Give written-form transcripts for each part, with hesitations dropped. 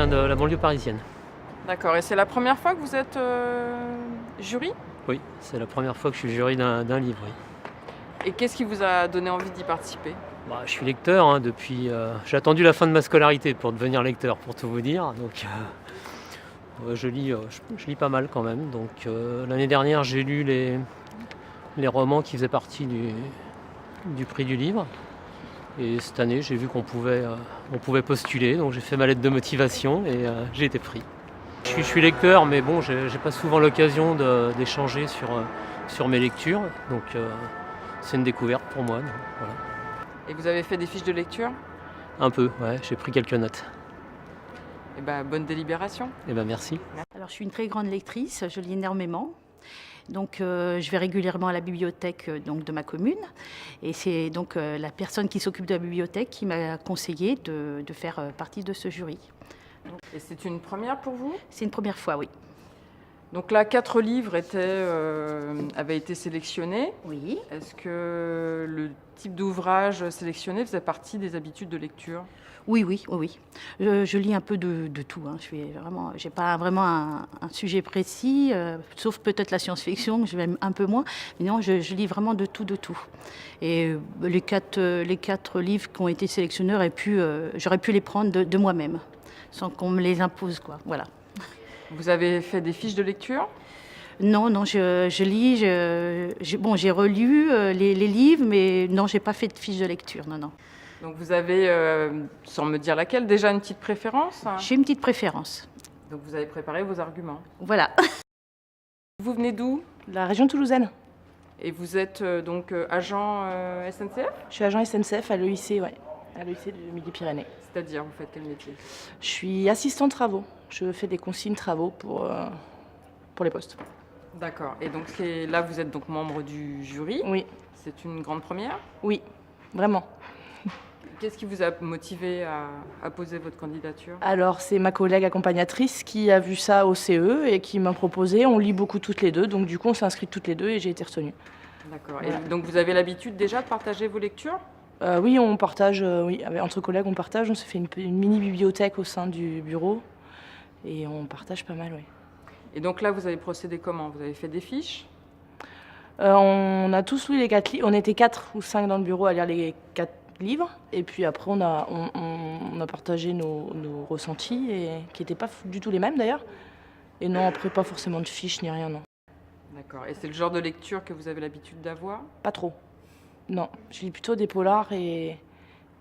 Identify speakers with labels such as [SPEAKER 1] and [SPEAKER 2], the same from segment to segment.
[SPEAKER 1] viens de la banlieue parisienne.
[SPEAKER 2] D'accord, et c'est la première fois que vous êtes jury?
[SPEAKER 1] Oui, c'est la première fois que je suis jury d'un livre. Oui.
[SPEAKER 2] Et qu'est-ce qui vous a donné envie d'y participer?
[SPEAKER 1] Bah, je suis lecteur depuis. J'ai attendu la fin de ma scolarité pour devenir lecteur, pour tout vous dire. Donc, ouais, je lis pas mal quand même. Donc, l'année dernière, j'ai lu les romans qui faisaient partie du prix du livre. Et cette année, j'ai vu qu'on pouvait postuler. Donc, j'ai fait ma lettre de motivation et j'ai été pris. Je suis lecteur, mais bon, j'ai pas souvent l'occasion d'échanger sur mes lectures. Donc, c'est une découverte pour moi. Donc, voilà.
[SPEAKER 2] Et vous avez fait des fiches de lecture?
[SPEAKER 1] Un peu, ouais, j'ai pris quelques notes.
[SPEAKER 2] Eh ben, bonne délibération.
[SPEAKER 1] Eh ben merci.
[SPEAKER 3] Alors, je suis une très grande lectrice, je lis énormément. Donc, je vais régulièrement à la bibliothèque de ma commune. Et c'est donc la personne qui s'occupe de la bibliothèque qui m'a conseillé de faire partie de ce jury.
[SPEAKER 2] Et c'est une première pour vous?
[SPEAKER 3] C'est une première fois, oui.
[SPEAKER 2] Donc là, 4 livres avaient été sélectionnés.
[SPEAKER 3] Oui.
[SPEAKER 2] Est-ce que le type d'ouvrage sélectionné faisait partie des habitudes de lecture?
[SPEAKER 3] Oui. Je lis un peu de tout. Hein. J'ai pas vraiment un sujet précis, sauf peut-être la science-fiction, que je vais un peu moins. Mais non, je lis vraiment de tout. Et les quatre livres qui ont été sélectionnés, j'aurais pu les prendre de moi-même, sans qu'on me les impose, quoi. Voilà.
[SPEAKER 2] Vous avez fait des fiches de lecture?
[SPEAKER 3] Non, je lis. J'ai relu les livres, mais non, j'ai pas fait de fiche de lecture. Non.
[SPEAKER 2] Donc vous avez, sans me dire laquelle, déjà une petite préférence?
[SPEAKER 3] J'ai une petite préférence.
[SPEAKER 2] Donc vous avez préparé vos arguments.
[SPEAKER 3] Voilà.
[SPEAKER 2] Vous venez d'où?
[SPEAKER 4] La région toulousaine.
[SPEAKER 2] Et vous êtes donc agent SNCF?
[SPEAKER 4] Je suis agent SNCF à l'EIC, ouais, à l'EIC de Midi-Pyrénées.
[SPEAKER 2] C'est-à-dire, vous faites quel métier?
[SPEAKER 4] Je suis assistant travaux. Je fais des consignes travaux pour les postes.
[SPEAKER 2] D'accord. Et donc là, vous êtes donc membre du jury?
[SPEAKER 4] Oui,
[SPEAKER 2] C'est une grande première?
[SPEAKER 4] oui, vraiment.
[SPEAKER 2] Qu'est-ce qui vous a motivé à poser votre candidature?
[SPEAKER 4] Alors, c'est ma collègue accompagnatrice qui a vu ça au CE et qui m'a proposé. On lit beaucoup toutes les deux, donc du coup, on s'est inscrites toutes les deux et j'ai été retenue.
[SPEAKER 2] D'accord.
[SPEAKER 4] Voilà.
[SPEAKER 2] Et donc vous avez l'habitude déjà de partager vos lectures?
[SPEAKER 4] Oui, on partage, entre collègues, on partage. On s'est fait une mini-bibliothèque au sein du bureau et on partage pas mal, oui.
[SPEAKER 2] Et donc là, vous avez procédé comment? Vous avez fait des fiches?
[SPEAKER 4] On a tous lu les 4 livres. On était 4 ou 5 dans le bureau à lire les 4 livres. Et puis après, on a partagé nos ressentis, qui n'étaient pas du tout les mêmes d'ailleurs. Et non, après, pas forcément de fiches ni rien, non.
[SPEAKER 2] D'accord. Et c'est le genre de lecture que vous avez l'habitude d'avoir?
[SPEAKER 4] Pas trop. Non, je lis plutôt des polars et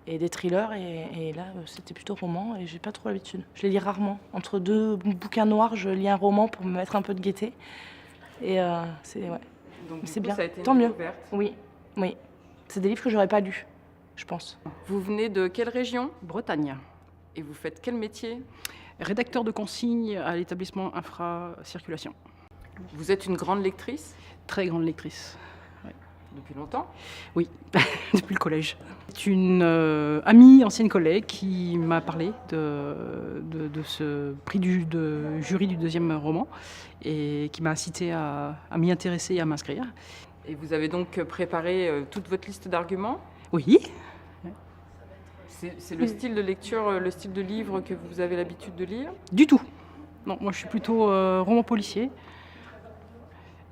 [SPEAKER 4] des thrillers. Et là, c'était plutôt roman et j'ai pas trop l'habitude. Je les lis rarement. Entre 2 bouquins noirs, je lis un roman pour me mettre un peu de gaieté. Et c'est
[SPEAKER 2] Donc
[SPEAKER 4] c'est
[SPEAKER 2] du coup,
[SPEAKER 4] bien.
[SPEAKER 2] ça a été
[SPEAKER 4] Tant
[SPEAKER 2] une
[SPEAKER 4] mieux.
[SPEAKER 2] découverte.
[SPEAKER 4] Oui. C'est des livres que j'aurais pas lus, je pense.
[SPEAKER 2] Vous venez de quelle région?
[SPEAKER 5] Bretagne.
[SPEAKER 2] Et vous faites quel métier?
[SPEAKER 5] Rédacteur de consignes à l'établissement Infra-Circulation.
[SPEAKER 2] Vous êtes une grande lectrice?
[SPEAKER 5] Très grande lectrice.
[SPEAKER 2] Depuis longtemps?
[SPEAKER 5] Oui, depuis le collège. C'est une amie, ancienne collègue, qui m'a parlé de ce prix de jury du 2e roman et qui m'a incité à m'y intéresser et à m'inscrire.
[SPEAKER 2] Et vous avez donc préparé toute votre liste d'arguments?
[SPEAKER 5] Oui.
[SPEAKER 2] C'est le style de lecture, le style de livre que vous avez l'habitude de lire?
[SPEAKER 5] Du tout. Non, moi je suis plutôt roman policier.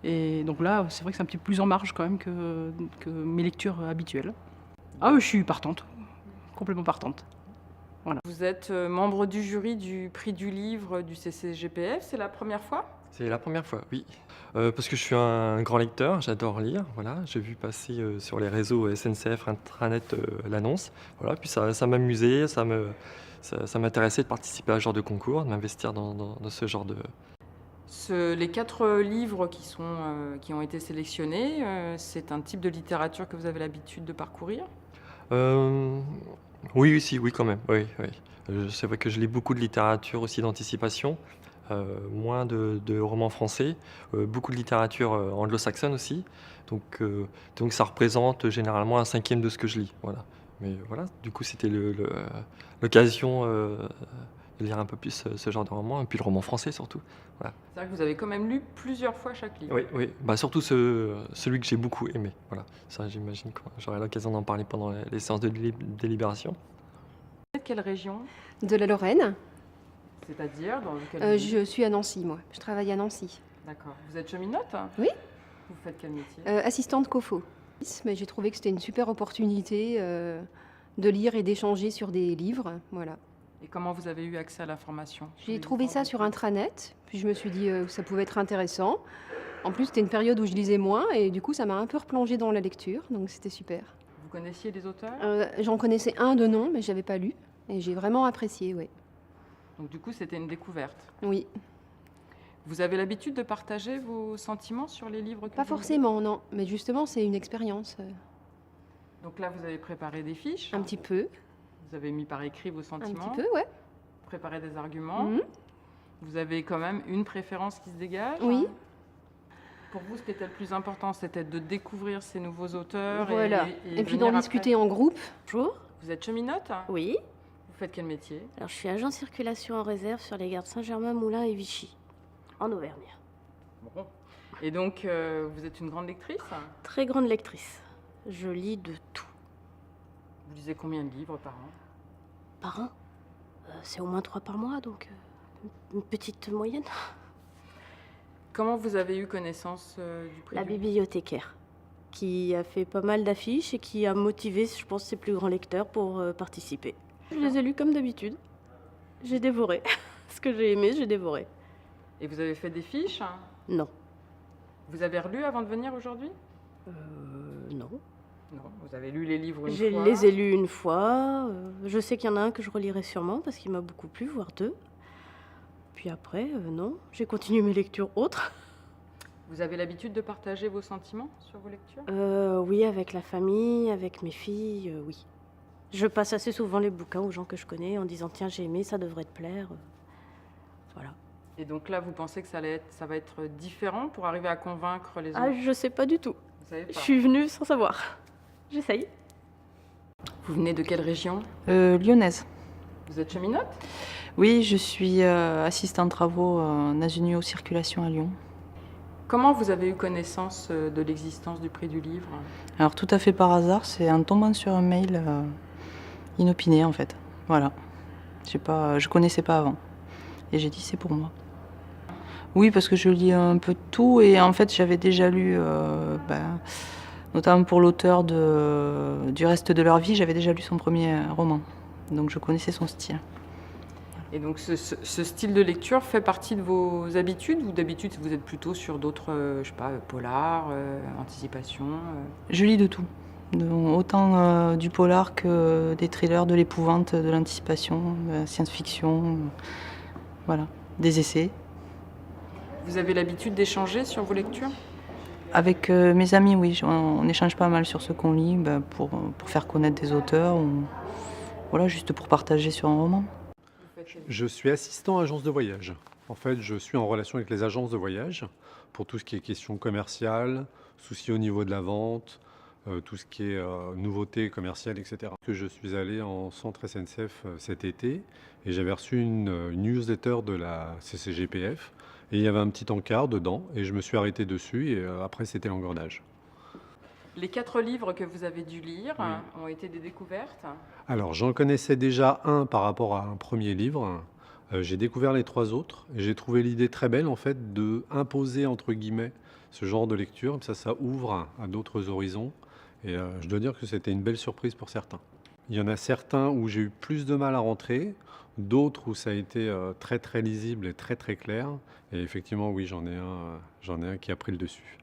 [SPEAKER 5] Et donc là, c'est vrai que c'est un petit peu plus en marge quand même que mes lectures habituelles. Ah, je suis partante, complètement partante. Voilà.
[SPEAKER 2] Vous êtes membre du jury du prix du livre du CCGPF, c'est la première fois?
[SPEAKER 6] C'est la première fois, oui. Parce que je suis un grand lecteur, j'adore lire. Voilà, j'ai vu passer sur les réseaux SNCF Intranet l'annonce. Voilà, puis ça m'amusait, ça m'intéressait de participer à ce genre de concours, de m'investir dans ce genre de...
[SPEAKER 2] Les 4 livres qui ont été sélectionnés, c'est un type de littérature que vous avez l'habitude de parcourir?
[SPEAKER 6] Oui, quand même. Oui. C'est vrai que je lis beaucoup de littérature aussi d'anticipation, moins de romans français, beaucoup de littérature anglo-saxonne aussi. Donc ça représente généralement 1/5 de ce que je lis. Voilà. Mais voilà, du coup c'était l'occasion de lire un peu plus ce genre de roman, et puis le roman français surtout. Voilà.
[SPEAKER 2] C'est-à-dire que vous avez quand même lu plusieurs fois chaque livre?
[SPEAKER 6] Oui. Bah, surtout celui que j'ai beaucoup aimé. Voilà. Ça, j'imagine que j'aurai l'occasion d'en parler pendant les séances de délibération.
[SPEAKER 2] Vous êtes de quelle région?
[SPEAKER 7] De la Lorraine.
[SPEAKER 2] C'est-à-dire dans quelle ville?
[SPEAKER 7] Je suis à Nancy, moi. Je travaille à Nancy.
[SPEAKER 2] D'accord. Vous êtes cheminote?
[SPEAKER 7] Oui.
[SPEAKER 2] Vous faites quel métier?
[SPEAKER 7] Assistante COFO. Mais j'ai trouvé que c'était une super opportunité de lire et d'échanger sur des livres. Voilà.
[SPEAKER 2] Et comment vous avez eu accès à l'information?
[SPEAKER 7] J'ai trouvé ça sur intranet, puis je me suis dit que ça pouvait être intéressant. En plus, c'était une période où je lisais moins, et du coup, ça m'a un peu replongée dans la lecture, donc c'était super.
[SPEAKER 2] Vous connaissiez les auteurs?
[SPEAKER 7] J'en connaissais un de nom, mais je n'avais pas lu, et j'ai vraiment apprécié, oui.
[SPEAKER 2] Donc du coup, c'était une découverte.
[SPEAKER 7] Oui.
[SPEAKER 2] Vous avez l'habitude de partager vos sentiments sur les livres que
[SPEAKER 7] Pas
[SPEAKER 2] vous
[SPEAKER 7] forcément, non, mais justement, c'est une expérience.
[SPEAKER 2] lisez? Donc là, vous avez préparé des fiches.
[SPEAKER 7] Un petit peu,
[SPEAKER 2] Vous avez mis par écrit vos
[SPEAKER 7] un
[SPEAKER 2] sentiments.
[SPEAKER 7] petit peu, ouais.
[SPEAKER 2] Préparé des arguments.
[SPEAKER 7] Mhm.
[SPEAKER 2] Vous avez quand même une préférence qui se dégage.
[SPEAKER 7] Oui.
[SPEAKER 2] Pour vous, ce qui était le plus important, c'était de découvrir ces nouveaux auteurs.
[SPEAKER 7] Voilà.
[SPEAKER 2] Et
[SPEAKER 7] Et puis
[SPEAKER 2] venir
[SPEAKER 7] d'en
[SPEAKER 2] après.
[SPEAKER 7] discuter en groupe.
[SPEAKER 8] Bonjour.
[SPEAKER 2] Vous êtes cheminote?
[SPEAKER 8] Oui.
[SPEAKER 2] Vous faites quel métier?
[SPEAKER 8] Alors, je suis agent circulation en réserve sur les gares de Saint-Germain, Moulins et Vichy, en Auvergne.
[SPEAKER 2] Bon. Et donc, vous êtes une grande lectrice?
[SPEAKER 8] Très grande lectrice. Je lis de tout.
[SPEAKER 2] Vous lisez combien de livres par an?
[SPEAKER 8] Par an. C'est au moins 3 par mois, donc une petite moyenne.
[SPEAKER 2] Comment vous avez eu connaissance du prix
[SPEAKER 8] La
[SPEAKER 2] du-
[SPEAKER 8] bibliothécaire, qui a fait pas mal d'affiches et qui a motivé, je pense, ses plus grands lecteurs pour participer. Je les ai lus comme d'habitude. J'ai dévoré. Ce que j'ai aimé, j'ai dévoré.
[SPEAKER 2] Et vous avez fait des fiches?
[SPEAKER 8] Non.
[SPEAKER 2] Vous avez relu avant de venir aujourd'hui?
[SPEAKER 8] Non.
[SPEAKER 2] Non. Vous avez lu les livres une
[SPEAKER 8] Je
[SPEAKER 2] fois?
[SPEAKER 8] les ai lus une fois. Je sais qu'il y en a un que je relirai sûrement parce qu'il m'a beaucoup plu, voire 2. Puis après, non. J'ai continué mes lectures autres.
[SPEAKER 2] Vous avez l'habitude de partager vos sentiments sur vos lectures?
[SPEAKER 8] Oui, avec la famille, avec mes filles, oui. Je passe assez souvent les bouquins aux gens que je connais en disant tiens, j'ai aimé, ça devrait te plaire. Voilà.
[SPEAKER 2] Et donc là, vous pensez que ça va être différent pour arriver à convaincre les
[SPEAKER 8] Ah,
[SPEAKER 2] autres?
[SPEAKER 8] je sais pas du tout.
[SPEAKER 2] Vous savez
[SPEAKER 8] Je
[SPEAKER 2] pas.
[SPEAKER 8] suis venue sans savoir. J'essaye.
[SPEAKER 2] Vous venez de quelle région?
[SPEAKER 9] Lyonnaise.
[SPEAKER 2] Vous êtes cheminote?
[SPEAKER 9] Oui, je suis assistante travaux dans une UO circulation à Lyon.
[SPEAKER 2] Comment vous avez eu connaissance de l'existence du prix du livre?
[SPEAKER 9] Alors tout à fait par hasard, c'est en tombant sur un mail inopiné en fait. Voilà. Je connaissais pas avant. Et j'ai dit c'est pour moi. Oui, parce que je lis un peu de tout et en fait j'avais déjà lu, notamment pour l'auteur du reste de leur vie, j'avais déjà lu son premier roman. Donc je connaissais son style.
[SPEAKER 2] Et donc ce style de lecture fait partie de vos habitudes ou d'habitude vous êtes plutôt sur d'autres, je sais pas, polars, anticipation
[SPEAKER 9] Je lis de tout. Autant du polar que des thrillers, de l'épouvante, de l'anticipation, de la science-fiction, voilà, des essais.
[SPEAKER 2] Vous avez l'habitude d'échanger sur vos lectures?
[SPEAKER 9] Avec mes amis, oui, on échange pas mal sur ce qu'on lit pour faire connaître des auteurs, ou voilà, juste pour partager sur un roman.
[SPEAKER 10] Je suis assistant agence de voyage. En fait, je suis en relation avec les agences de voyage pour tout ce qui est questions commerciales, soucis au niveau de la vente, tout ce qui est nouveautés commerciales, etc. Je suis allé en centre SNCF cet été et j'avais reçu une newsletter de la CCGPF et il y avait un petit encart dedans et je me suis arrêté dessus et après c'était l'engrenage.
[SPEAKER 2] Les 4 livres que vous avez dû lire ont été des découvertes?
[SPEAKER 10] Alors, j'en connaissais déjà un par rapport à un premier livre. J'ai découvert les 3 autres et j'ai trouvé l'idée très belle en fait de imposer entre guillemets ce genre de lecture. Ça ouvre à d'autres horizons et je dois dire que c'était une belle surprise pour certains. Il y en a certains où j'ai eu plus de mal à rentrer, d'autres où ça a été très très lisible et très très clair. Et effectivement, oui, j'en ai un qui a pris le dessus.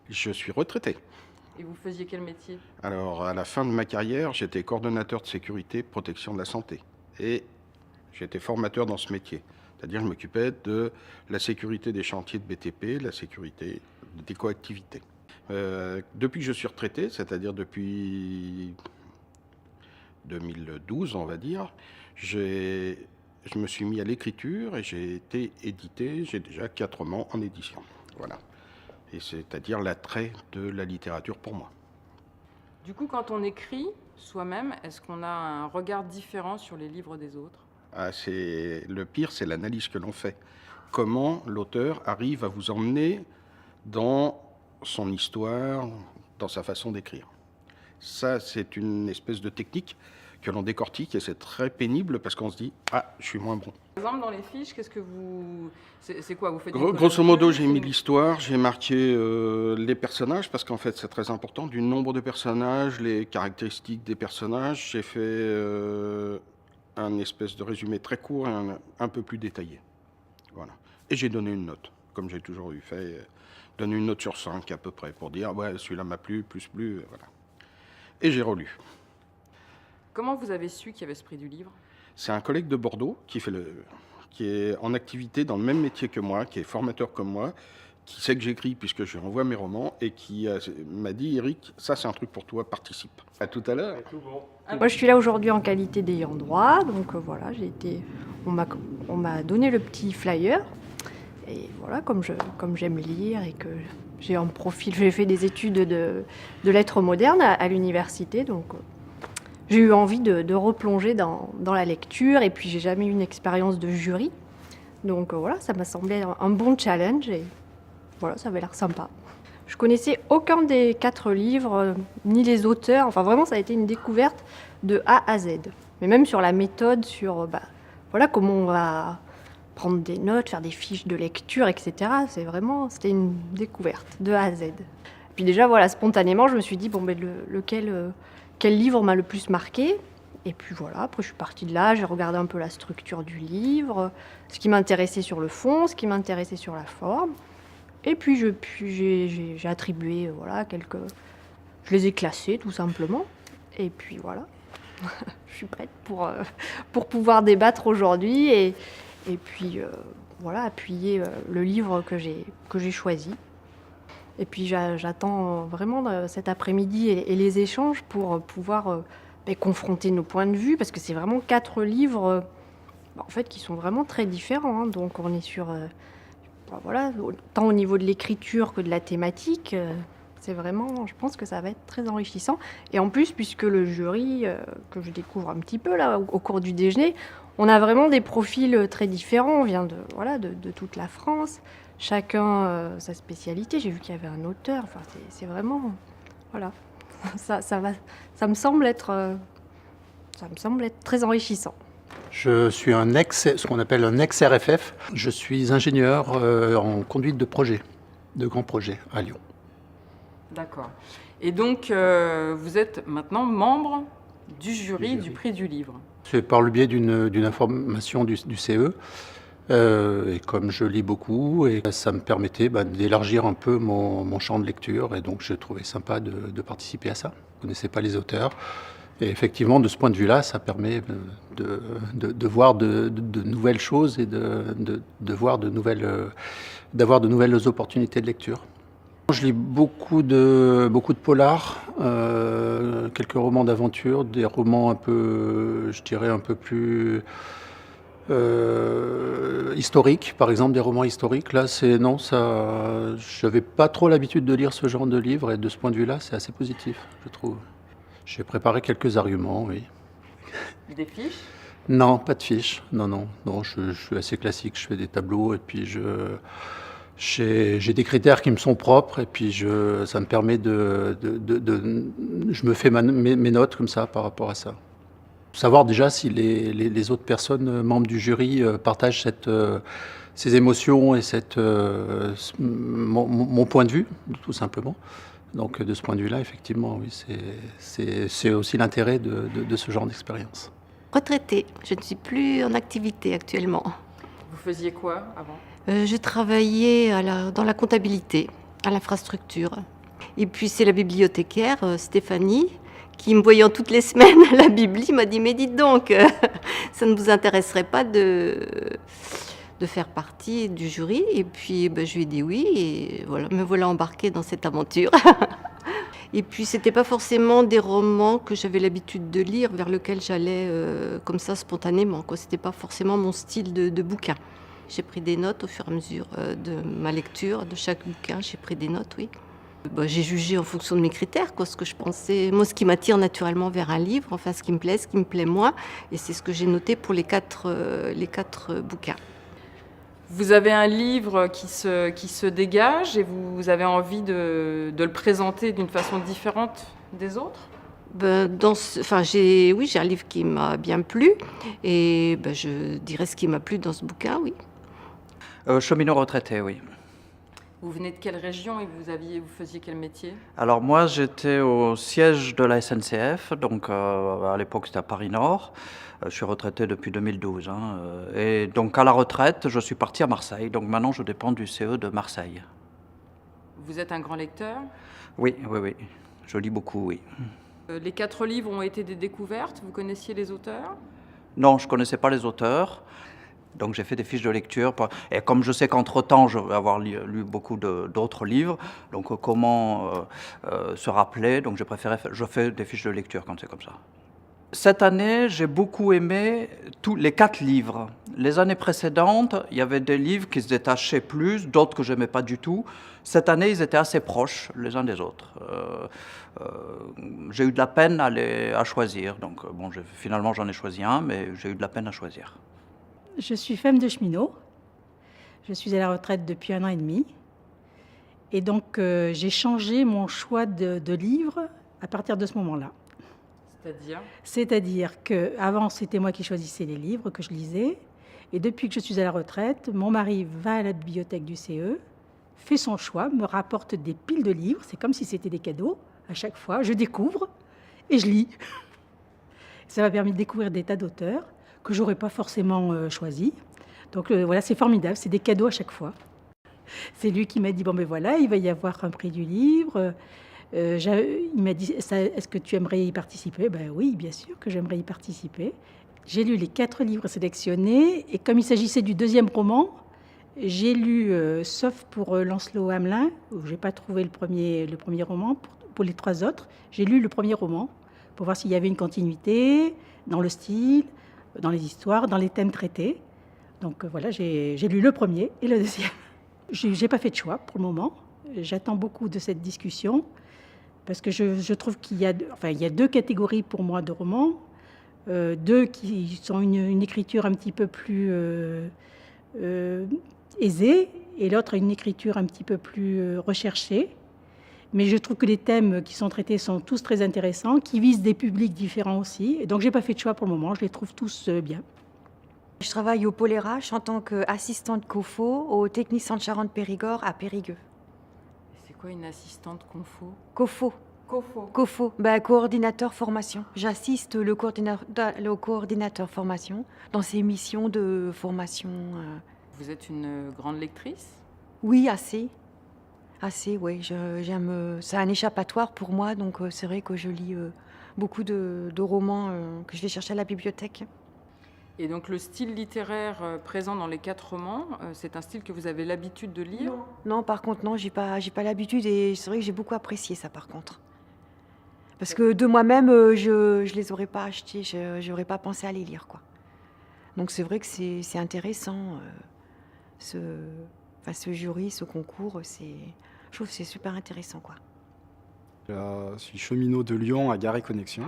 [SPEAKER 11] Je suis retraité.
[SPEAKER 2] Et vous faisiez quel métier?
[SPEAKER 11] Alors, à la fin de ma carrière, j'étais coordonnateur de sécurité, protection de la santé. Et j'étais formateur dans ce métier. C'est-à-dire, je m'occupais de la sécurité des chantiers de BTP, la sécurité des coactivités. Depuis que je suis retraité, c'est-à-dire depuis 2012, on va dire, je me suis mis à l'écriture et j'ai été édité. J'ai déjà 4 romans en édition. Voilà. Et c'est-à-dire l'attrait de la littérature pour moi.
[SPEAKER 2] Du coup, quand on écrit soi-même, est-ce qu'on a un regard différent sur les livres des autres?
[SPEAKER 11] Le pire, c'est l'analyse que l'on fait. Comment l'auteur arrive à vous emmener dans son histoire, dans sa façon d'écrire. Ça, c'est une espèce de technique que l'on décortique et c'est très pénible parce qu'on se dit « Ah, je suis moins bon ».
[SPEAKER 2] Par exemple, dans les fiches, qu'est-ce que vous... C'est quoi, vous faites une
[SPEAKER 11] Grosso modo,
[SPEAKER 2] couverture,
[SPEAKER 11] j'ai mis l'histoire, j'ai marqué les personnages, parce qu'en fait, c'est très important, du nombre de personnages, les caractéristiques des personnages. J'ai fait un espèce de résumé très court et un peu plus détaillé. Voilà. Et j'ai donné une note, comme j'ai toujours eu fait, donné une note sur 5 à peu près, pour dire « Ouais, celui-là m'a plu, plus, voilà. » Et j'ai relu.
[SPEAKER 2] Comment vous avez su qu'il y avait ce prix du livre?
[SPEAKER 11] C'est un collègue de Bordeaux qui est en activité dans le même métier que moi, qui est formateur comme moi, qui sait que j'écris puisque je lui envoie mes romans et qui m'a dit « Eric, ça c'est un truc pour toi, participe ». À tout à l'heure.
[SPEAKER 7] Moi, je suis là aujourd'hui en qualité d'ayant droit, donc voilà, on m'a donné le petit flyer. Et voilà, comme j'aime lire et que j'ai un profil, j'ai fait des études de lettres modernes à l'université, donc j'ai eu envie de replonger dans la lecture. Et puis j'ai jamais eu une expérience de jury, donc voilà, ça m'a semblé un bon challenge et voilà, ça avait l'air sympa. Je connaissais aucun des 4 livres, ni les auteurs, enfin vraiment ça a été une découverte de A à Z. Mais même sur la méthode, sur voilà, comment on va prendre des notes, faire des fiches de lecture, etc. C'était une découverte de A à Z. Puis déjà, voilà, spontanément, je me suis dit, bon, ben, quel livre m'a le plus marqué? Et puis voilà, après je suis partie de là, j'ai regardé un peu la structure du livre, ce qui m'intéressait sur le fond, ce qui m'intéressait sur la forme. Et puis j'ai attribué, voilà, je les ai classés tout simplement. Et puis voilà, je suis prête pour pouvoir débattre aujourd'hui et puis voilà, appuyer le livre que j'ai choisi. Et puis j'attends vraiment cet après-midi et les échanges pour pouvoir confronter nos points de vue, parce que c'est vraiment 4 livres en fait, qui sont vraiment très différents. Hein. Donc on est sur, voilà, tant au niveau de l'écriture que de la thématique, c'est vraiment, je pense que ça va être très enrichissant. Et en plus, puisque le jury, que je découvre un petit peu là au cours du déjeuner, on a vraiment des profils très différents. On vient de toute la France. Chacun sa spécialité. J'ai vu qu'il y avait un auteur. Enfin, c'est vraiment, voilà, ça me semble être très enrichissant.
[SPEAKER 12] Je suis ce qu'on appelle un ex-RFF. Je suis ingénieur en conduite de projet, de grands projets à Lyon.
[SPEAKER 2] D'accord. Et donc, vous êtes maintenant membre du jury du prix du livre.
[SPEAKER 12] C'est par le biais d'une information du CE. Et comme je lis beaucoup, et ça me permettait d'élargir un peu mon champ de lecture. Et donc, je trouvais sympa de participer à ça. Je ne connaissais pas les auteurs. Et effectivement, de ce point de vue-là, ça permet de voir de nouvelles choses et d'avoir de nouvelles opportunités de lecture. Je lis beaucoup de polars, quelques romans d'aventure, des romans un peu, je dirais, un peu plus historiques, par exemple des romans historiques. Là, j'avais pas trop l'habitude de lire ce genre de livre, et de ce point de vue-là, c'est assez positif, je trouve. J'ai préparé quelques arguments, oui.
[SPEAKER 2] Des fiches?
[SPEAKER 12] Non, pas de fiches. Non, je suis assez classique. Je fais des tableaux et puis j'ai des critères qui me sont propres, et puis ça me permet je me fais mes notes comme ça par rapport à ça. Savoir déjà si les autres personnes membres du jury partagent ces émotions et mon point de vue, tout simplement. Donc de ce point de vue-là, effectivement, oui, c'est aussi l'intérêt de ce genre d'expérience.
[SPEAKER 13] Retraitée, je ne suis plus en activité actuellement.
[SPEAKER 2] Vous faisiez quoi avant?
[SPEAKER 13] Je travaillais dans la comptabilité, à l'infrastructure. Et puis c'est la bibliothécaire, Stéphanie, qui me voyant toutes les semaines à la Bibli, m'a dit « Mais dites donc, ça ne vous intéresserait pas de faire partie du jury ?» Et puis je lui ai dit oui, et voilà, me voilà embarquée dans cette aventure. Et puis c'était pas forcément des romans que j'avais l'habitude de lire, vers lesquels j'allais comme ça spontanément, quoi. C'était pas forcément mon style de bouquin. J'ai pris des notes au fur et à mesure de ma lecture, de chaque bouquin, j'ai pris des notes, oui. J'ai jugé en fonction de mes critères, quoi, ce que je pensais, moi, ce qui m'attire naturellement vers un livre, enfin ce qui me plaît moins, et c'est ce que j'ai noté pour les quatre bouquins.
[SPEAKER 2] Vous avez un livre qui se dégage et vous avez envie de le présenter d'une façon différente des autres?
[SPEAKER 13] Oui, j'ai un livre qui m'a bien plu et je dirais ce qui m'a plu dans ce bouquin, oui.
[SPEAKER 14] Cheminot retraité, oui.
[SPEAKER 2] Vous venez de quelle région et vous faisiez quel métier?
[SPEAKER 14] Alors moi, j'étais au siège de la SNCF, donc à l'époque c'était à Paris-Nord. Je suis retraité depuis 2012. Et donc à la retraite, je suis parti à Marseille. Donc maintenant, je dépends du CE de Marseille.
[SPEAKER 2] Vous êtes un grand lecteur?
[SPEAKER 14] Oui, oui, oui. Je lis beaucoup, oui.
[SPEAKER 2] Les 4 livres ont été des découvertes. Vous connaissiez les auteurs?
[SPEAKER 14] Non, je ne connaissais pas les auteurs. Donc j'ai fait des fiches de lecture. Et comme je sais qu'entre-temps, je vais avoir lu beaucoup d'autres livres, donc comment se rappeler, donc je fais des fiches de lecture quand c'est comme ça. Cette année, j'ai beaucoup aimé tous les 4 livres. Les années précédentes, il y avait des livres qui se détachaient plus, d'autres que je n'aimais pas du tout. Cette année, ils étaient assez proches les uns des autres. J'ai eu de la peine à choisir. Donc finalement, j'en ai choisi un, mais j'ai eu de la peine à choisir.
[SPEAKER 3] Je suis femme de cheminot. Je suis à la retraite depuis 1 an et demi. Et donc, j'ai changé mon choix de livres à partir de ce moment-là. C'est-à-dire qu'avant, c'était moi qui choisissais les livres que je lisais. Et depuis que je suis à la retraite, mon mari va à la bibliothèque du CE, fait son choix, me rapporte des piles de livres. C'est comme si c'était des cadeaux. À chaque fois, je découvre et je lis. Ça m'a permis de découvrir des tas d'auteurs que j'aurais pas forcément choisi. Donc voilà, c'est formidable, c'est des cadeaux à chaque fois. C'est lui qui m'a dit, bon ben voilà, il va y avoir un prix du livre. Il m'a dit, est-ce que tu aimerais y participer? Ben oui, bien sûr que j'aimerais y participer. J'ai lu les 4 livres sélectionnés, et comme il s'agissait du 2e roman, j'ai lu, sauf pour Lancelot Hamelin, où j'ai pas trouvé le premier roman, pour les 3 autres, j'ai lu le premier roman, pour voir s'il y avait une continuité dans le style, dans les histoires, dans les thèmes traités. Donc voilà, j'ai lu le premier et le 2e. J'ai pas fait de choix pour le moment. J'attends beaucoup de cette discussion parce que je trouve qu'il y a 2 catégories pour moi de romans. 2 qui sont une écriture un petit peu plus aisée et l'autre une écriture un petit peu plus recherchée. Mais je trouve que les thèmes qui sont traités sont tous très intéressants, qui visent des publics différents aussi. Et donc, je n'ai pas fait de choix pour le moment, je les trouve tous bien.
[SPEAKER 15] Je travaille au Pôle RH en tant qu'assistante COFO au Technique Centre Charente-Périgord à Périgueux.
[SPEAKER 2] C'est quoi une assistante COFO?
[SPEAKER 15] COFO. COFO, coordinateur formation. J'assiste le coordinateur formation dans ses missions de formation.
[SPEAKER 2] Vous êtes une grande lectrice?
[SPEAKER 15] Oui, assez. Assez, oui. C'est un échappatoire pour moi, donc c'est vrai que je lis beaucoup de romans que je vais chercher à la bibliothèque.
[SPEAKER 2] Et donc le style littéraire présent dans les 4 romans, c'est un style que vous avez l'habitude de lire?
[SPEAKER 15] Non, par contre, non, j'ai pas l'habitude et c'est vrai que j'ai beaucoup apprécié ça, par contre. Parce que de moi-même, je les aurais pas achetés, j'aurais pas pensé à les lire, quoi. Donc c'est vrai que c'est intéressant, ce jury, ce concours, je trouve que c'est super intéressant, quoi.
[SPEAKER 16] Je suis cheminot de Lyon à Gare et Connexion.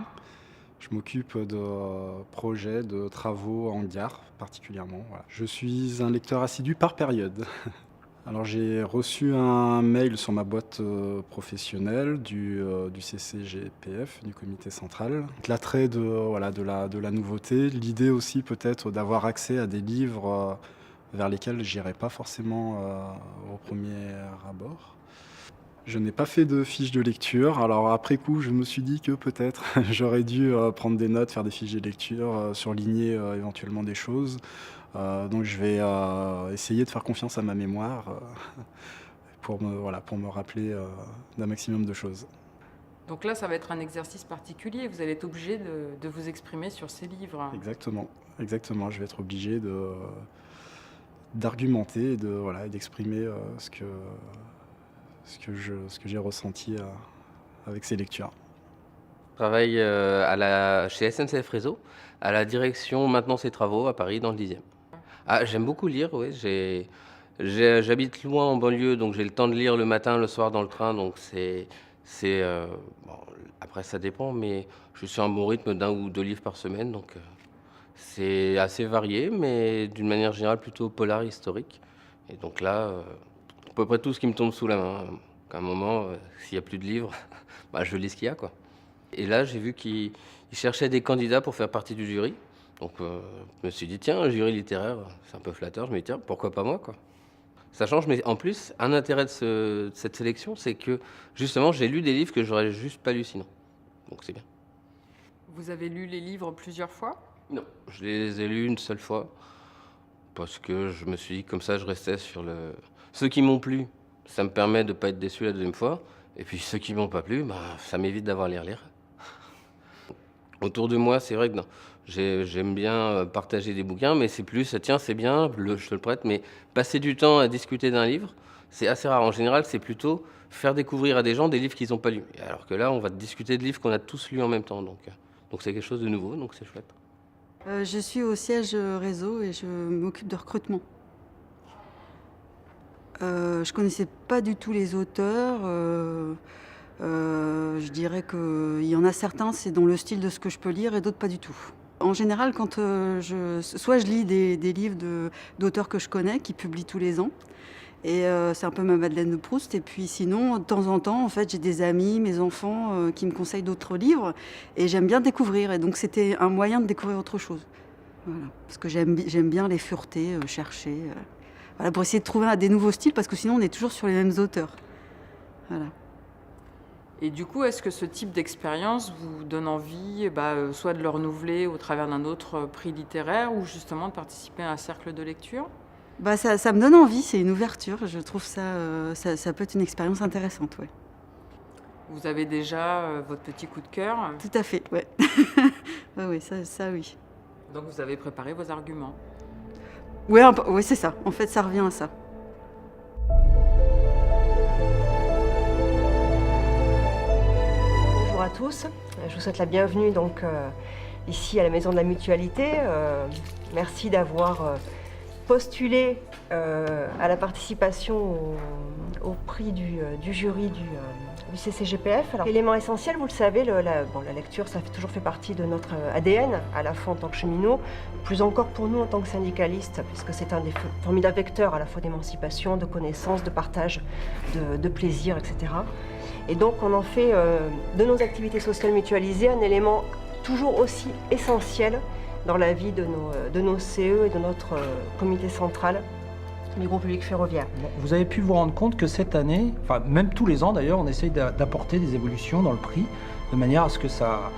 [SPEAKER 16] Je m'occupe de projets, de travaux en gare particulièrement. Voilà. Je suis un lecteur assidu par période. Alors j'ai reçu un mail sur ma boîte professionnelle du CCGPF, du comité central. L'attrait de la nouveauté, l'idée aussi peut-être d'avoir accès à des livres vers lesquels je n'irais pas forcément au premier abord. Je n'ai pas fait de fiche de lecture. Alors après coup, je me suis dit que peut-être j'aurais dû prendre des notes, faire des fiches de lecture, surligner éventuellement des choses. Donc je vais essayer de faire confiance à ma mémoire pour me rappeler d'un maximum de choses.
[SPEAKER 2] Donc là, ça va être un exercice particulier. Vous allez être obligé de vous exprimer sur ces livres.
[SPEAKER 16] Exactement. Je vais être obligé d'argumenter et d'exprimer ce que j'ai ressenti avec ces lectures.
[SPEAKER 17] Je travaille chez SNCF Réseau, à la direction Maintenance et Travaux à Paris, dans le 10e. Ah, j'aime beaucoup lire, oui. J'habite loin en banlieue, donc j'ai le temps de lire le matin, le soir dans le train, donc bon, après ça dépend, mais je suis sur un bon rythme d'1 ou 2 livres par semaine, donc c'est assez varié, mais d'une manière générale plutôt polar historique. Et donc là, à peu près tout ce qui me tombe sous la main. À un moment, s'il n'y a plus de livres, je lis ce qu'il y a, quoi. Et là, j'ai vu qu'ils cherchaient des candidats pour faire partie du jury. Donc, je me suis dit, tiens, un jury littéraire, c'est un peu flatteur. Je me dis, tiens, pourquoi pas moi, quoi. Ça change, mais en plus, un intérêt de cette sélection, c'est que, justement, j'ai lu des livres que j'aurais juste pas lus sinon. Donc, c'est bien.
[SPEAKER 2] Vous avez lu les livres plusieurs fois?
[SPEAKER 17] Non, je les ai lus une seule fois. Parce que je me suis dit, comme ça, je restais sur le... Ceux qui m'ont plu, ça me permet de ne pas être déçu la deuxième fois. Et puis, ceux qui m'ont pas plu, bah, ça m'évite d'avoir à les relire. Autour de moi, c'est vrai que non. J'aime bien partager des bouquins, mais c'est plus, tiens, c'est bien, je te le prête, mais passer du temps à discuter d'un livre, c'est assez rare. En général, c'est plutôt faire découvrir à des gens des livres qu'ils n'ont pas lus. Alors que là, on va discuter de livres qu'on a tous lus en même temps. Donc c'est quelque chose de nouveau, donc c'est chouette.
[SPEAKER 18] Je suis au siège réseau et je m'occupe de recrutement. Je connaissais pas du tout les auteurs. Je dirais qu'il y en a certains, c'est dans le style de ce que je peux lire et d'autres pas du tout. En général, quand soit je lis des livres d'auteurs que je connais, qui publient tous les ans, et c'est un peu ma Madeleine de Proust. Et puis sinon, de temps en temps, en fait, j'ai des amis, mes enfants, qui me conseillent d'autres livres, et j'aime bien découvrir. Et donc c'était un moyen de découvrir autre chose. Voilà. Parce que j'aime bien les fureter, chercher, voilà, pour essayer de trouver des nouveaux styles, parce que sinon on est toujours sur les mêmes auteurs. Voilà.
[SPEAKER 2] Et du coup, est-ce que ce type d'expérience vous donne envie, soit de le renouveler au travers d'un autre prix littéraire, ou justement de participer à un cercle de lecture?
[SPEAKER 18] Ça me donne envie, c'est une ouverture. Je trouve ça peut être une expérience intéressante, ouais.
[SPEAKER 2] Vous avez déjà votre petit coup de cœur?
[SPEAKER 18] Tout à fait, ouais. Oui, ça oui.
[SPEAKER 2] Donc vous avez préparé vos arguments?
[SPEAKER 18] Ouais, c'est ça. En fait, ça revient à ça.
[SPEAKER 19] Bonjour à tous, je vous souhaite la bienvenue donc, ici à la Maison de la Mutualité. Merci d'avoir postulé à la participation au prix du jury du CCGPF. Alors, l'élément essentiel, vous le savez, la lecture, ça a toujours fait partie de notre ADN, à la fois en tant que cheminot, plus encore pour nous en tant que syndicalistes, puisque c'est un des formidables vecteurs à la fois d'émancipation, de connaissance, de partage, de plaisir, etc. Et donc on en fait de nos activités sociales mutualisées un élément toujours aussi essentiel dans la vie de nos CE et de notre comité central du groupe public ferroviaire.
[SPEAKER 20] Vous avez pu vous rendre compte que cette année, enfin même tous les ans d'ailleurs, on essaye d'apporter des évolutions dans le prix de manière à ce que ça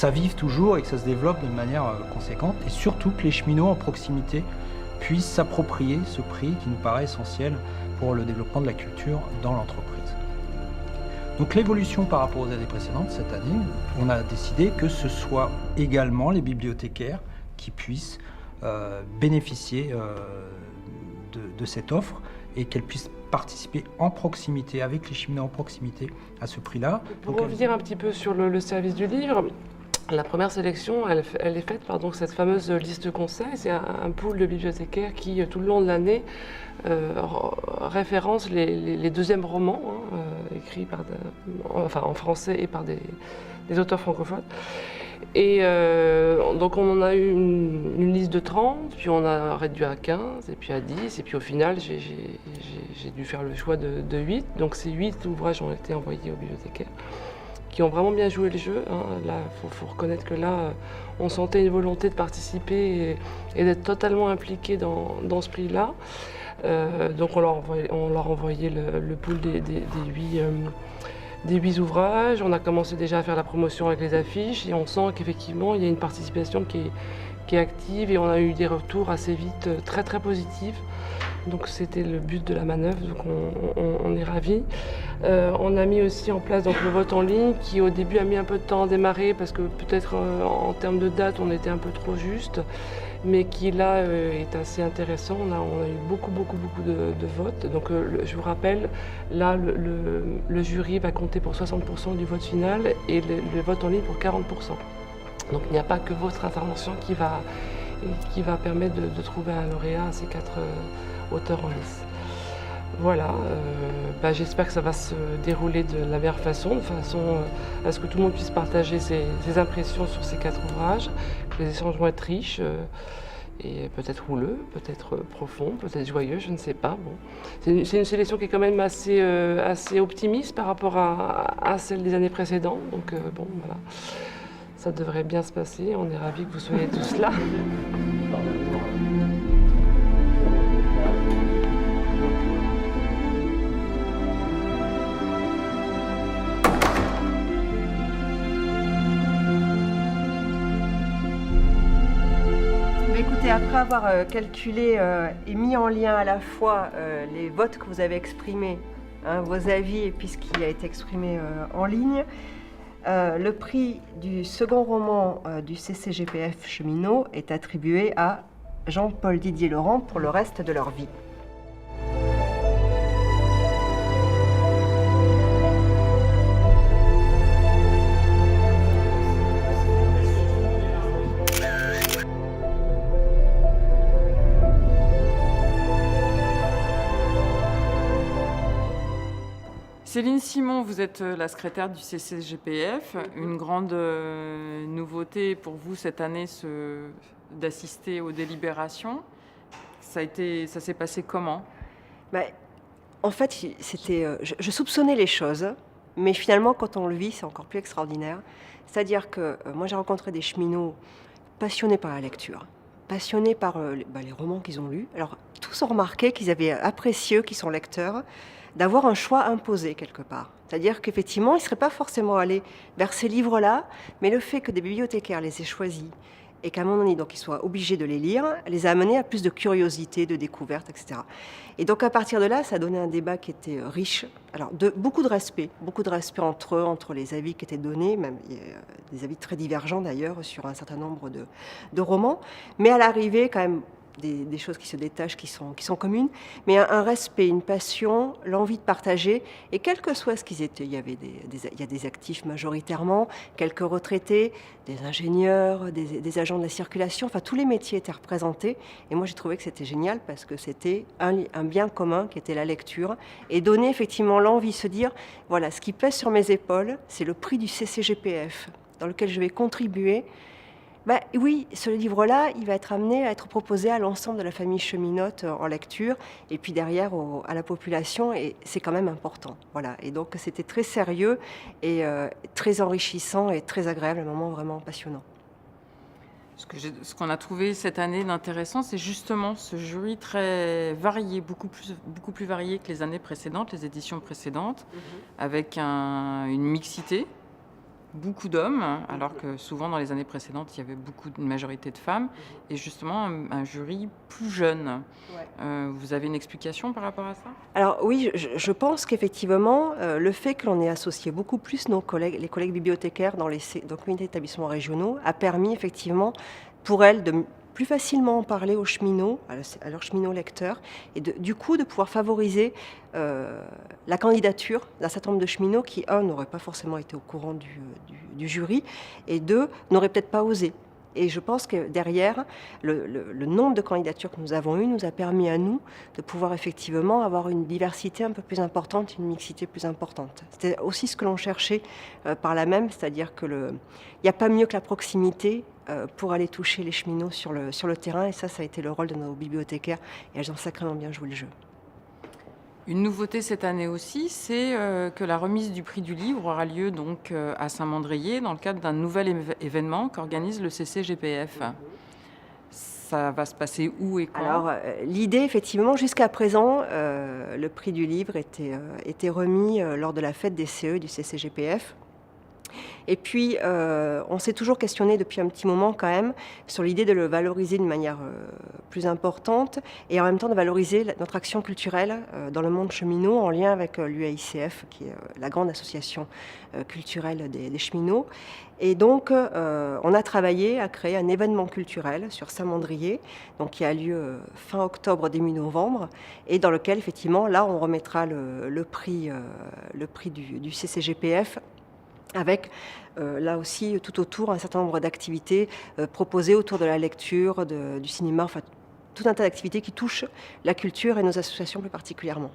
[SPEAKER 20] vive toujours et que ça se développe de manière conséquente, et surtout que les cheminots en proximité puissent s'approprier ce prix qui nous paraît essentiel pour le développement de la culture dans l'entreprise. Donc l'évolution par rapport aux années précédentes, cette année, on a décidé que ce soit également les bibliothécaires qui puissent bénéficier de cette offre et qu'elles puissent participer en proximité, avec les cheminots en proximité, à ce prix-là.
[SPEAKER 4] Pour revenir un petit peu sur le service du livre, la première sélection, elle est faite par donc cette fameuse liste de conseils. C'est un pool de bibliothécaires qui, tout le long de l'année, référence les deuxièmes romans écrits en français et par des auteurs francophones. Et donc on en a eu une liste de 30, puis on a réduit à 15, et puis à 10, et puis au final j'ai dû faire le choix de 8. Donc ces 8 ouvrages ont été envoyés aux bibliothécaires, qui ont vraiment bien joué le jeu. Là, faut reconnaître que là, on sentait une volonté de participer et d'être totalement impliqué dans ce prix-là. Donc on leur a envoyé le pool des 8 ouvrages. On a commencé déjà à faire la promotion avec les affiches et on sent qu'effectivement il y a une participation qui est active et on a eu des retours assez vite très très positifs. Donc c'était le but de la manœuvre, donc on est ravis. On a mis aussi en place donc, le vote en ligne qui au début a mis un peu de temps à démarrer parce que peut-être en termes de date on était un peu trop juste, mais qui là est assez intéressant. On a eu beaucoup de votes. Donc je vous rappelle, là le jury va compter pour 60% du vote final et le vote en ligne pour 40%. Donc il n'y a pas que votre intervention qui va permettre de trouver un lauréat à ces 4 auteurs en lice. Voilà, j'espère que ça va se dérouler de la meilleure façon, de façon à ce que tout le monde puisse partager ses impressions sur ces 4 ouvrages, que les échanges vont être riches.
[SPEAKER 21] et peut-être houleux, peut-être profond, peut-être joyeux, je ne sais pas. Bon. C'est une sélection qui est quand même assez optimiste par rapport à celle des années précédentes. Donc bon, voilà, ça devrait bien se passer. On est ravis que vous soyez tous là.
[SPEAKER 19] Écoutez, après avoir calculé et mis en lien à la fois les votes que vous avez exprimés, hein, vos avis et puis ce qui a été exprimé en ligne, le prix du second roman du CCGPF Cheminot est attribué à Jean-Paul Didier Laurent pour le reste de leur vie.
[SPEAKER 2] Céline Simon, vous êtes la secrétaire du CCGPF. Une grande nouveauté pour vous cette année, d'assister aux délibérations. Ça s'est passé comment?
[SPEAKER 19] En fait, je soupçonnais les choses, mais finalement, quand on le vit, c'est encore plus extraordinaire. C'est-à-dire que moi, j'ai rencontré des cheminots passionnés par la lecture, passionnés par les romans qu'ils ont lus. Alors, tous ont remarqué qu'ils avaient apprécié, eux qui sont lecteurs, d'avoir un choix imposé quelque part. C'est-à-dire qu'effectivement, ils ne seraient pas forcément allés vers ces livres-là, mais le fait que des bibliothécaires les aient choisis et qu'à un moment donné, donc, ils soient obligés de les lire, les a amenés à plus de curiosité, de découverte, etc. Et donc à partir de là, ça a donné un débat qui était riche, alors beaucoup de respect entre eux, entre les avis qui étaient donnés, même des avis très divergents d'ailleurs sur un certain nombre de romans, mais à l'arrivée quand même des choses qui se détachent, qui sont communes, mais un respect, une passion, l'envie de partager, et quel que soit ce qu'ils étaient, il y a des actifs majoritairement, quelques retraités, des ingénieurs, des agents de la circulation, enfin tous les métiers étaient représentés, et moi j'ai trouvé que c'était génial parce que c'était un bien commun qui était la lecture, et donner effectivement l'envie de se dire, voilà, ce qui pèse sur mes épaules, c'est le prix du CCGPF, dans lequel je vais contribuer. Oui, ce livre-là, il va être amené à être proposé à l'ensemble de la famille cheminote en lecture, et puis derrière à la population, et c'est quand même important. Voilà. Et donc c'était très sérieux et très enrichissant et très agréable, un moment vraiment passionnant.
[SPEAKER 2] Ce qu'on a trouvé cette année d'intéressant, c'est justement ce jury très varié, beaucoup plus varié que les années précédentes, les éditions précédentes, avec une mixité. Beaucoup d'hommes, alors que souvent dans les années précédentes, il y avait une majorité de femmes, et justement un jury plus jeune. Ouais. Vous avez une explication par rapport à ça?
[SPEAKER 19] Alors oui, je pense qu'effectivement, le fait que l'on ait associé beaucoup plus les collègues bibliothécaires dans les comités d'établissements régionaux a permis effectivement pour elles de plus facilement en parler aux cheminots, à leurs cheminots lecteurs, et du coup de pouvoir favoriser la candidature d'un certain nombre de cheminots qui, un, n'auraient pas forcément été au courant du jury, et deux, n'auraient peut-être pas osé. Et je pense que derrière, le nombre de candidatures que nous avons eues nous a permis à nous de pouvoir effectivement avoir une diversité un peu plus importante, une mixité plus importante. C'était aussi ce que l'on cherchait par là même, c'est-à-dire que il n'y a pas mieux que la proximité pour aller toucher les cheminots sur le terrain, et ça a été le rôle de nos bibliothécaires, et elles ont sacrément bien joué le jeu.
[SPEAKER 2] Une nouveauté cette année aussi, c'est que la remise du prix du livre aura lieu donc à Saint-Mandrier dans le cadre d'un nouvel événement qu'organise le CCGPF. Ça va se passer où et quand?
[SPEAKER 19] Alors, l'idée, effectivement, jusqu'à présent, le prix du livre était remis lors de la fête des CE du CCGPF. Et puis, on s'est toujours questionné depuis un petit moment quand même sur l'idée de le valoriser d'une manière plus importante et en même temps de valoriser notre action culturelle dans le monde cheminot en lien avec l'UAICF, qui est la grande association culturelle des cheminots. Et donc, on a travaillé à créer un événement culturel sur Saint-Mandrier, donc qui a lieu fin octobre, début novembre, et dans lequel, effectivement, là, on remettra le prix du CCGPF avec là aussi tout autour un certain nombre d'activités proposées autour de la lecture, du cinéma, enfin tout un tas d'activités qui touchent la culture et nos associations plus particulièrement.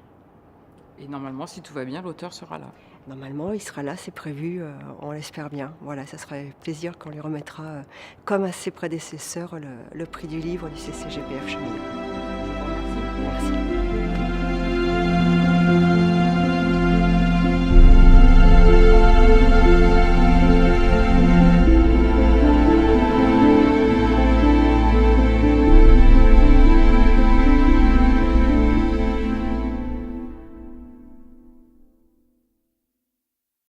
[SPEAKER 2] Et normalement, si tout va bien, l'auteur sera là.
[SPEAKER 19] Normalement, il sera là, c'est prévu, on l'espère bien. Voilà, ça serait plaisir qu'on lui remettra, comme à ses prédécesseurs, le prix du livre du CCGPF Cheminot. Je vous remercie. Merci.